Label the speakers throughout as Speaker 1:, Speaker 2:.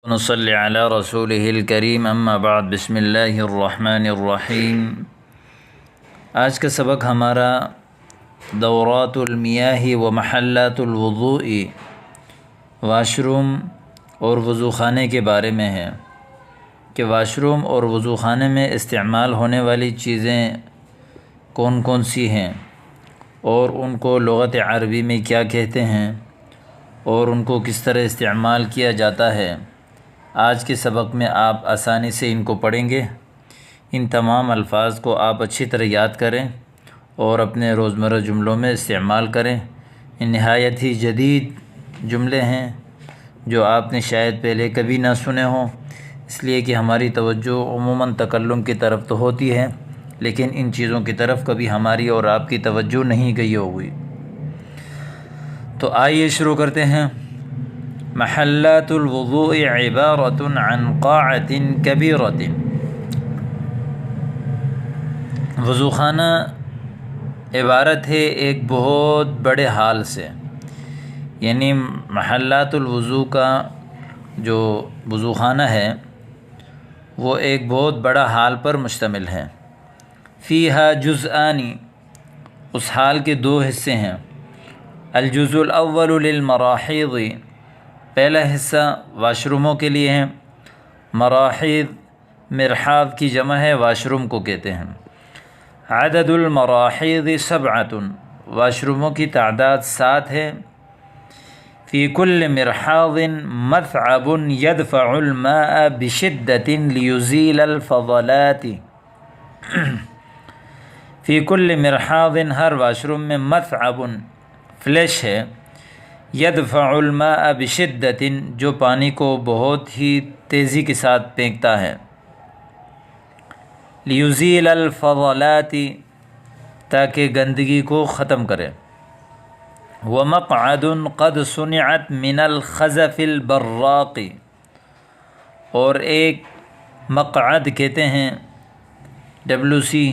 Speaker 1: نصلی علی رسولہ الکریم اما بعد بسم اللہ الرحمن الرحیم۔ آج کا سبق ہمارا دورات المیاہ و محلات الوضوء، واش روم اور وضو خانے کے بارے میں ہے کہ واش روم اور وضو خانے میں استعمال ہونے والی چیزیں کون کون سی ہیں اور ان کو لغت عربی میں کیا کہتے ہیں اور ان کو کس طرح استعمال کیا جاتا ہے۔ آج کے سبق میں آپ آسانی سے ان کو پڑھیں گے۔ ان تمام الفاظ کو آپ اچھی طرح یاد کریں اور اپنے روزمرہ جملوں میں استعمال کریں۔ یہ نہایت ہی جدید جملے ہیں جو آپ نے شاید پہلے کبھی نہ سنے ہوں، اس لیے کہ ہماری توجہ عموماً تکلم کی طرف تو ہوتی ہے لیکن ان چیزوں کی طرف کبھی ہماری اور آپ کی توجہ نہیں گئی ہوگی۔ تو آئیے شروع کرتے ہیں۔ محلات الوضوء عبارۃ عن قاعۃ کبیرۃ۔ وضو خانہ عبارت ہے ایک بہت بڑے ہال سے، یعنی محلات الوضوء کا جو وضو خانہ ہے وہ ایک بہت بڑا ہال پر مشتمل ہے۔ فیہا جزءان، اس ہال کے دو حصے ہیں۔ الجزء الاول للمراحیض، پہلا حصہ واش روموں کے لیے ہے۔ مراحیض مرحاض کی جمع ہے، واش روم کو کہتے ہیں۔ عدد المراحیض سبعۃ، واش روموں کی تعداد 7 ہے۔ فی کل مرحاض مثعب یدفع الماء بشدۃ لیزیل الفضلات۔ فی کل مرحاض، ہر واش روم میں مثعب فلش ہے، یدفع الماء بشدۃ جو پانی کو بہت ہی تیزی کے ساتھ پھینکتا ہے۔ لیزیل الفضلات، تاکہ گندگی کو ختم کرے۔ ومقعد قد صنعت من الخزف البراق، اور ایک مقعد کہتے ہیں WC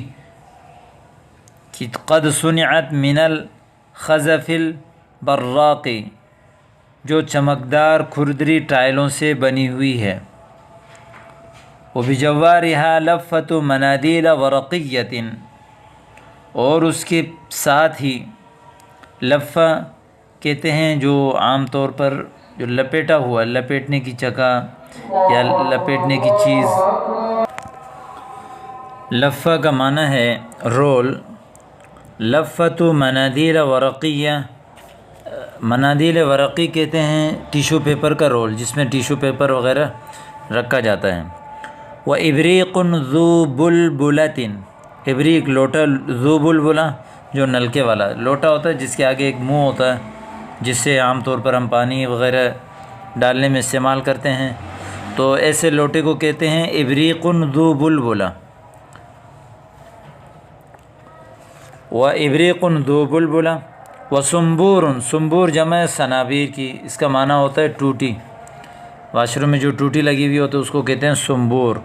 Speaker 1: کہ قد صنعت من الخزف البراق، جو چمکدار کھردری ٹائلوں سے بنی ہوئی ہے۔ وبجوارها لفة منادیل ورقیۃ، اور اس کے ساتھ ہی لفہ کہتے ہیں جو عام طور پر جو لپیٹا ہوا، لپیٹنے کی چکا یا لپیٹنے کی چیز۔ لفہ کا معنی ہے رول۔ لفة منادیل ورقیہ، منادیل ورقی کہتے ہیں ٹیشو پیپر کا رول جس میں ٹیشو پیپر وغیرہ رکھا جاتا ہے۔ وإبریق ذو بلبلۃ، ابریق لوٹا، ذو بلبلہ جو نلکے والا لوٹا ہوتا ہے جس کے آگے ایک منہ ہوتا ہے جس سے عام طور پر ہم پانی وغیرہ ڈالنے میں استعمال کرتے ہیں، تو ایسے لوٹے کو کہتے ہیں ابریق ذو بلبلہ۔ وإبریق ذو بلبلہ۔ وسنبور، سنبور جمع ہے صنابیر کی، اس کا معنی ہوتا ہے ٹوٹی۔ واش روم میں جو ٹوٹی لگی ہوئی ہوتی ہے اس کو کہتے ہیں سنبور۔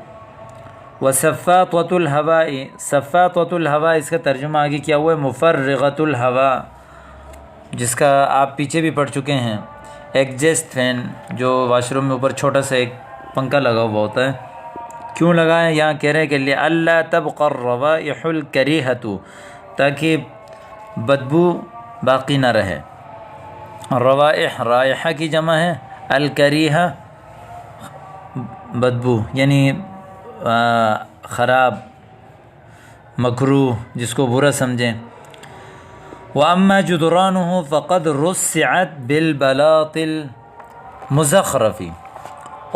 Speaker 1: وصفاطۃ الہواء، صفاطۃ الہواء اس کا ترجمہ آگے کیا ہوا ہے مفرغۃ الہواء، جس کا آپ پیچھے بھی پڑھ چکے ہیں۔ ایگزاسٹ فین جو واش روم میں اوپر چھوٹا سا ایک پنکھا لگا ہوا ہوتا ہے، کیوں لگا ہے؟ یہاں کہہ رہے ہیں کہ لئلا تبقى الروائح الکریہۃ، تاکہ بدبو باقی نہ رہے۔ روائح رائحہ کی جمع ہے، الکریہہ بدبو یعنی خراب، مکروہ، جس کو برا سمجھیں۔ وَأَمَّا جُدْرَانُهُ فَقَدْ رُصِّعَتْ بِالْبَلَاطِ الْمُزَخْرَفِ،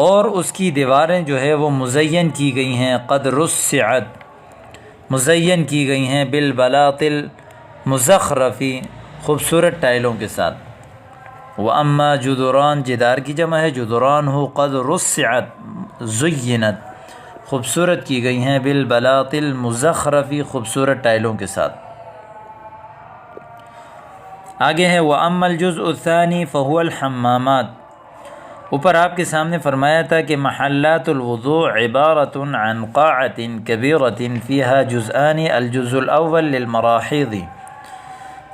Speaker 1: اور اس کی دیواریں جو ہے وہ مزین کی گئی ہیں، قد رُصِّعَتْ مزین کی گئی ہیں، بالبلاط المزخرف خوبصورت ٹائلوں کے ساتھ۔ وَأَمَّا جُدْرَان جدار کی جمع ہے، جُدْرَانُهُ قد رُصِّعَتْ زُيِّنَتْ خوبصورت کی گئی ہیں، بالبلاط المزخرف خوبصورت ٹائلوں کے ساتھ۔ آگے ہے وَأَمَّا الْجُزْءُ الثَّانِي فَهُوَ الْحَمَّامَاتِ، اوپر آپ کے سامنے فرمایا تھا کہ محلات الوضوء عبارۃ عن قاعۃ کبیرۃ فیہا جزءان، الجزء الاول للمراحیض۔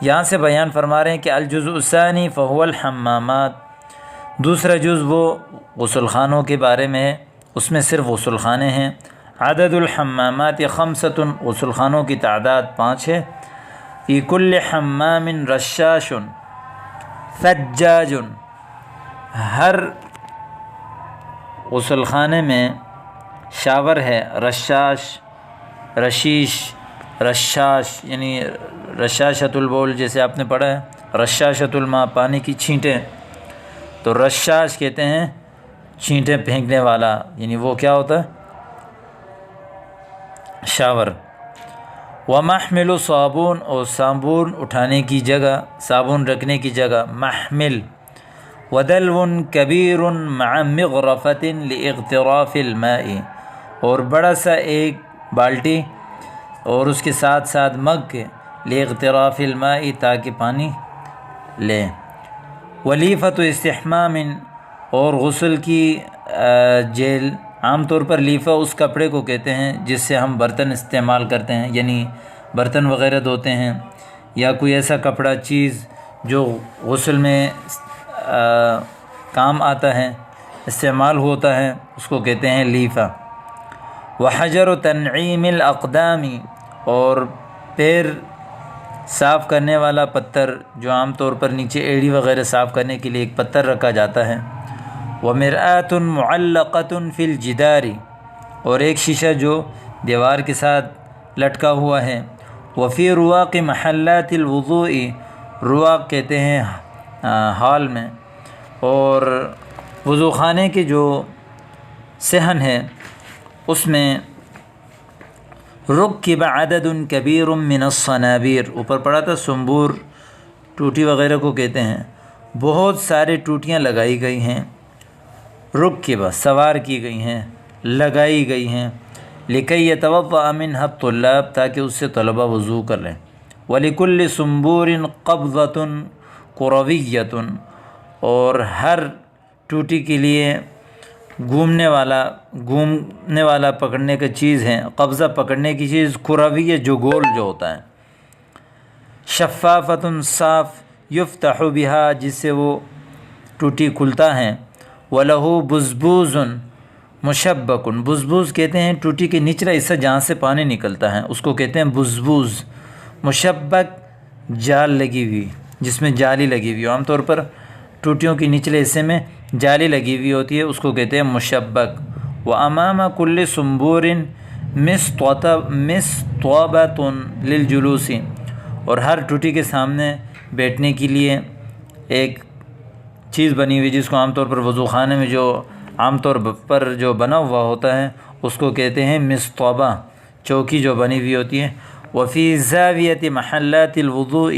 Speaker 1: یہاں سے بیان فرما رہے ہیں کہ الجزء الثانی فهو الحمامات، دوسرا جز وہ غسل خانوں کے بارے میں ہے، اس میں صرف غسل خانے ہیں۔ عدد الحمامات 5، غسل خانوں کی تعداد 5 ہے۔ فی کل حمام رشاش ثجاج، ہر غسل خانے میں شاور ہے، رشاش یعنی رشاشۃ البول، جیسے آپ نے پڑھا ہے رشاشۃ الماء، پانی کی چھینٹیں، تو رشاش کہتے ہیں چھینٹیں پھینکنے والا، یعنی وہ کیا ہوتا ہے؟ شاور۔ ومحمل صابون، اور صابون اٹھانے کی جگہ، صابن رکھنے کی جگہ محمل۔ ودلو کبیر مع مغرفۃ لاغتراف الماء، اور بڑا سا ایک بالٹی اور اس کے ساتھ ساتھ مگ لاغتراف الماء، تاکہ پانی لیں۔ ولیفۃ استحمام، اور غسل کی جیل، عام طور پر لیفہ اس کپڑے کو کہتے ہیں جس سے ہم برتن استعمال کرتے ہیں، یعنی برتن وغیرہ دھوتے ہیں، یا کوئی ایسا کپڑا چیز جو غسل میں کام آتا ہے، استعمال ہوتا ہے، اس کو کہتے ہیں لیفہ۔ وحجر تنعیم الاقدام، اور پیر صاف کرنے والا پتھر، جو عام طور پر نیچے ایڑی وغیرہ صاف کرنے کے لیے ایک پتھر رکھا جاتا ہے۔ ومرآۃ معلقۃ فی الجدار، اور ایک شیشہ جو دیوار کے ساتھ لٹکا ہوا ہے۔ وفی رواق محلات الوضوء، رواق کہتے ہیں ہال میں، اور وضو خانے کے جو صحن ہے اس میں رکب عدد کبیر من الصنابیر، اوپر پڑھا تھا سنبور، ٹوٹی وغیرہ کو کہتے ہیں، بہت سارے ٹوٹیاں لگائی گئی ہیں، رکب سوار کی گئی ہیں، لگائی گئی ہیں، لکی یتوضأ منها الطلاب، تاکہ اس سے طلبہ وضو کر لیں۔ ولکل سنبور قبضۃ کرویۃ، اور ہر ٹوٹی کے لیے گھومنے والا پکڑنے کا چیز ہے، قبضہ پکڑنے کی چیز، کرویہ جو گول جو ہوتا ہے۔ شفافۃ صاف، یفتح بہا، جس سے وہ ٹوٹی کھلتا ہے۔ وَلَهُ بُزْبُوزٌ مشبک، بزبوز کہتے ہیں ٹوٹی کے نچلا حصہ جہاں سے پانی نکلتا ہے، اس کو کہتے ہیں بزبوز۔ مشبک جال لگی ہوئی، جس میں جالی لگی ہوئی، عام طور پر ٹوٹیوں کے نچلے حصے میں جالی لگی ہوئی ہوتی ہے، اس کو کہتے ہیں مشبک۔ وَأَمَامَ كُلِّ سُنبُورٍ مِسْطَوَبَةٌ لِلْجُلُوسِ، اور ہر ٹوٹی کے سامنے بیٹھنے کے لیے ایک چیز بنی ہوئی، جس کو عام طور پر وضو خانے میں جو عام طور پر جو بنا ہوا ہوتا ہے اس کو کہتے ہیں مصطبہ، چوکی جو بنی ہوئی ہوتی ہے۔ وفی زاویۃ محلات الوضوء،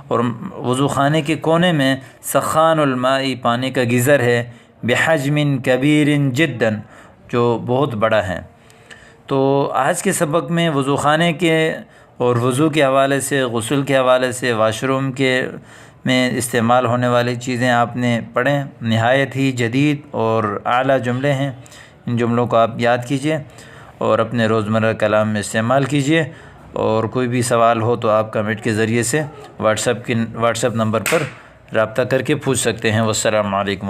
Speaker 1: اور وضو خانے کے کونے میں سخان الماء، پانی کا گیزر ہے، بحجم کبیر جدا، جو بہت بڑا ہے۔ تو آج کے سبق میں وضو خانے کے اور وضو کے حوالے سے، غسل کے حوالے سے، واش روم کے میں استعمال ہونے والی چیزیں آپ نے پڑھیں، نہایت ہی جدید اور اعلیٰ جملے ہیں، ان جملوں کو آپ یاد کیجئے اور اپنے روزمرہ کلام میں استعمال کیجئے، اور کوئی بھی سوال ہو تو آپ کمنٹ کے ذریعے سے واٹس ایپ نمبر پر رابطہ کر کے پوچھ سکتے ہیں۔ والسلام علیکم۔